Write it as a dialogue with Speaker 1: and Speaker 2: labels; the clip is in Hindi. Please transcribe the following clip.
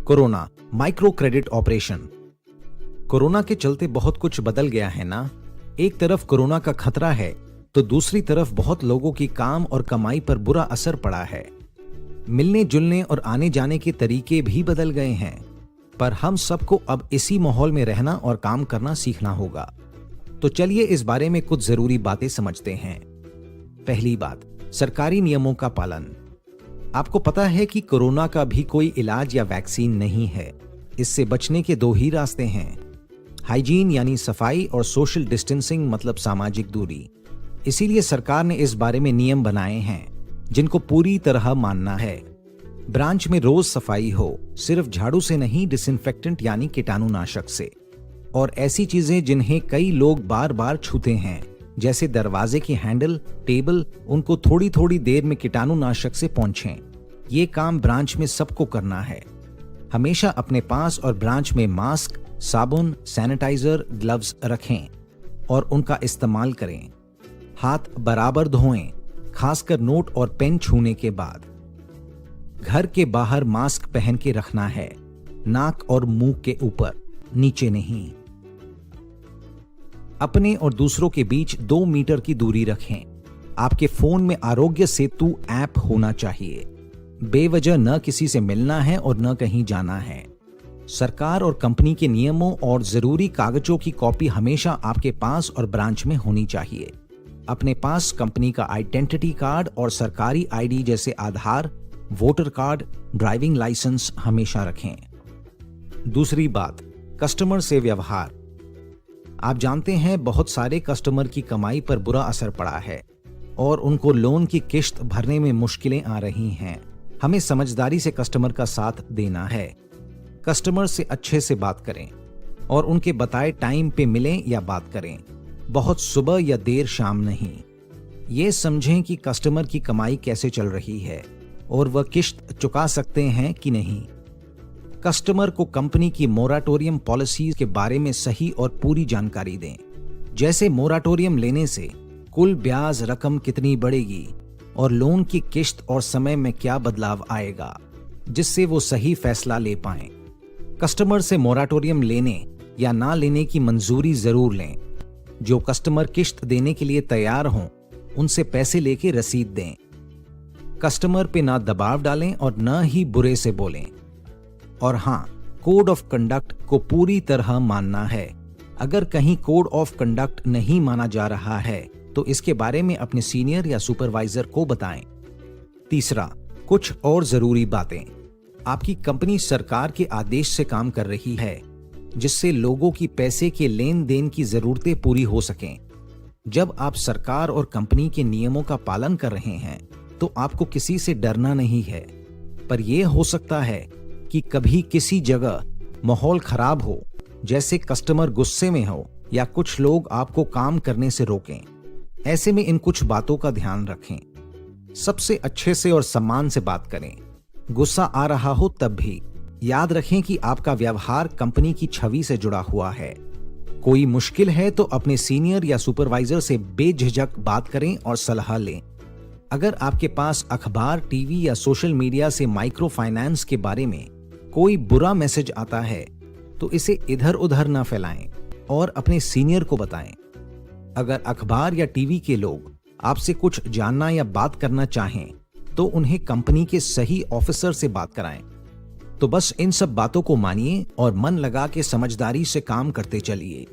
Speaker 1: Corona micro credit operation. Corona के चलते बहुत कुछ बदल गया है ना। एक तरफ कोरोना का खतरा है तो दूसरी तरफ बहुत लोगों की काम और कमाई पर बुरा असर पड़ा है। मिलने जुलने और आने जाने के तरीके भी बदल गए हैं, पर हम सबको अब इसी माहौल में रहना और काम करना सीखना होगा। तो चलिए इस बारे में कुछ जरूरी बातें समझते हैं। पहली बात, सरकारी नियमों का पालन। आपको पता है कि कोरोना का भी कोई इलाज या वैक्सीन नहीं है। इससे बचने के दो ही रास्ते हैं, हाइजीन यानी सफाई और सोशल डिस्टेंसिंग मतलब सामाजिक दूरी। इसीलिए सरकार ने इस बारे में नियम बनाए हैं जिनको पूरी तरह मानना है। ब्रांच में रोज सफाई हो, सिर्फ झाड़ू से नहीं, डिसइंफेक्टेंट यानी कीटाणुनाशक से। और ऐसी चीजें जिन्हें कई लोग बार बार छूते हैं, जैसे दरवाजे की हैंडल, टेबल, उनको थोड़ी थोड़ी देर में कीटाणुनाशक से पोंछें। ये काम ब्रांच में सबको करना है। हमेशा अपने पास और ब्रांच में मास्क, साबुन, सैनिटाइजर, ग्लव्स रखें और उनका इस्तेमाल करें। हाथ बराबर धोएं, खासकर नोट और पेन छूने के बाद। घर के बाहर मास्क पहन के रखना है, नाक और मुंह के ऊपर, नीचे नहीं। अपने और दूसरों के बीच 2 मीटर की दूरी रखें। आपके फोन में आरोग्य सेतु ऐप होना चाहिए। बेवजह न किसी से मिलना है और न कहीं जाना है। सरकार और कंपनी के नियमों और जरूरी कागजों की कॉपी हमेशा आपके पास और ब्रांच में होनी चाहिए। अपने पास कंपनी का आइडेंटिटी कार्ड और सरकारी आईडी जैसे आधार, वोटर कार्ड, ड्राइविंग लाइसेंस हमेशा रखें। दूसरी बात, कस्टमर से व्यवहार। आप जानते हैं बहुत सारे कस्टमर की कमाई पर बुरा असर पड़ा है और उनको लोन की किश्त भरने में मुश्किलें आ रही हैं। हमें समझदारी से कस्टमर का साथ देना है। कस्टमर से अच्छे से बात करें और उनके बताए टाइम पे मिलें या बात करें। बहुत सुबह या देर शाम नहीं। ये समझें कि कस्टमर की कमाई कैसे चल रही है और वह किश्त चुका सकते हैं कि नहीं। कस्टमर को कंपनी की मोराटोरियम पॉलिसीज के बारे में सही और पूरी जानकारी दें, जैसे मोराटोरियम लेने से कुल ब्याज रकम कितनी बढ़ेगी और लोन की किश्त और समय में क्या बदलाव आएगा, जिससे वो सही फैसला ले पाएं। कस्टमर से मोराटोरियम लेने या ना लेने की मंजूरी जरूर लें। जो कस्टमर किश्त देने के लिए तैयार हों, उनसे पैसे लेके रसीद दें। कस्टमर पे ना दबाव डालें और न ही बुरे से बोलें। और हाँ, कोड ऑफ कंडक्ट को पूरी तरह मानना है। अगर कहीं कोड ऑफ कंडक्ट नहीं माना जा रहा है तो इसके बारे में अपने सीनियर या सुपरवाइजर को बताएं। तीसरा, कुछ और जरूरी बातें। आपकी कंपनी सरकार के आदेश से काम कर रही है, जिससे लोगों की पैसे के लेन देन की जरूरतें पूरी हो सकें। जब आप सरकार और कंपनी के नियमों का पालन कर रहे हैं तो आपको किसी से डरना नहीं है। पर यह हो सकता है कि कभी किसी जगह माहौल खराब हो, जैसे कस्टमर गुस्से में हो या कुछ लोग आपको काम करने से रोकें। ऐसे में इन कुछ बातों का ध्यान रखें। सबसे अच्छे से और सम्मान से बात करें। गुस्सा आ रहा हो तब भी याद रखें कि आपका व्यवहार कंपनी की छवि से जुड़ा हुआ है। कोई मुश्किल है तो अपने सीनियर या सुपरवाइजर से बेझिझक बात करें और सलाह लें। अगर आपके पास अखबार, टीवी या सोशल मीडिया से माइक्रो फाइनेंस के बारे में कोई बुरा मैसेज आता है तो इसे इधर उधर ना फैलाएं और अपने सीनियर को बताएं। अगर अखबार या टीवी के लोग आपसे कुछ जानना या बात करना चाहें तो उन्हें कंपनी के सही ऑफिसर से बात कराएं। तो बस इन सब बातों को मानिए और मन लगा के समझदारी से काम करते चलिए।